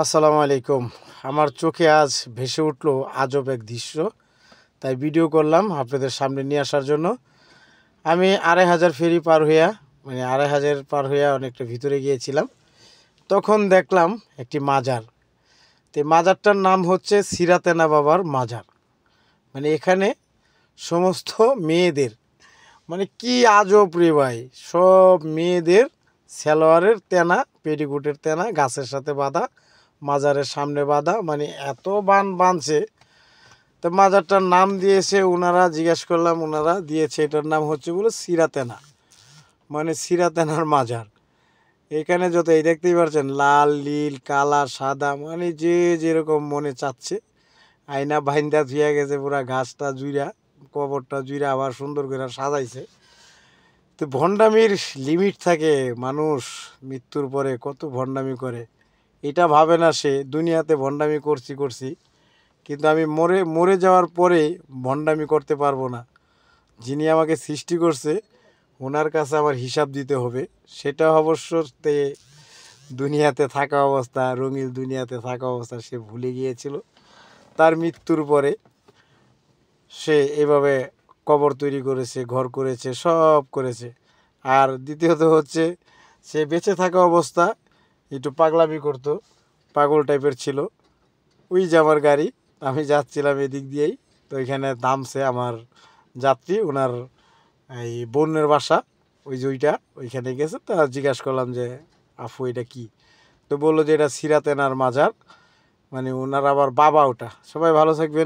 আসসালামু আলাইকুম। আমার চোখে আজ ভেসে উঠলো আজব এক দৃশ্য, তাই ভিডিও করলাম আপনাদের সামনে নিয়ে আসার জন্য। আমি ২,৫০০ ফেরি পার হইয়া পার হইয়া অনেকটা ভিতরে গিয়েছিলাম। তখন দেখলাম একটি মাজার। তো মাজারটার নাম হচ্ছে সিরাতেনা বাবার মাজার। এখানে সমস্ত মেয়েদের কি আজব রে ভাই, সব মেয়েদের সালোয়ারের তেনা, পেটিকোটের তেনা গাছের সাথে বাঁধা, মাজারের সামনে বাঁধা, এত বাঁধছে। তো মাজারটার নাম দিয়েছে ওনারা, জিজ্ঞেস করলাম, ওনারা দিয়েছে এটার নাম হচ্ছে বলে সিরাতেনা, সিরাতেনার মাজার। এখানে যত এই দেখতেই পাচ্ছেন লাল, নীল, কালা, সাদা, যে যেরকম মনে চাচ্ছে। আয়না বাইন্দা ধুয়ে গেছে, পুরা ঘাসটা জুইরা, কবরটা জুইরা আবার সুন্দর করে সাজাইছে। তো ভণ্ডামির লিমিট থাকে, মানুষ মৃত্যুর পরে কত ভণ্ডামি করে এটা ভাবে না সে। দুনিয়াতে ভণ্ডামি করছি, কিন্তু আমি মরে যাওয়ার পরে ভণ্ডামি করতে পারবো না। যিনি আমাকে সৃষ্টি করছে ওনার কাছে আমার হিসাব দিতে হবে। সেটা অবশ্য দুনিয়াতে থাকা অবস্থা, রঙিন দুনিয়াতে থাকা অবস্থা সে ভুলে গিয়েছিল। তার মৃত্যুর পরে সে এভাবে কবর তৈরি করেছে, ঘর করেছে, সব করেছে। আর দ্বিতীয়ত হচ্ছে, সে বেঁচে থাকা অবস্থা একটু পাগলামি করতো, পাগল টাইপের ছিল। ওই যে আমার গাড়ি, আমি যাচ্ছিলাম এদিক দিয়েই, তো ওইখানে নামছে আমার যাত্রী, ওনার এই বোনের বাসা ওই যে ওইখানে গেছে। তা জিজ্ঞাসা করলাম যে আফু এটা কি, তো বললো যে এটা সিরাতেনার মাজার, ওনার আবার বাবা ওটা। সবাই ভালো থাকবেন।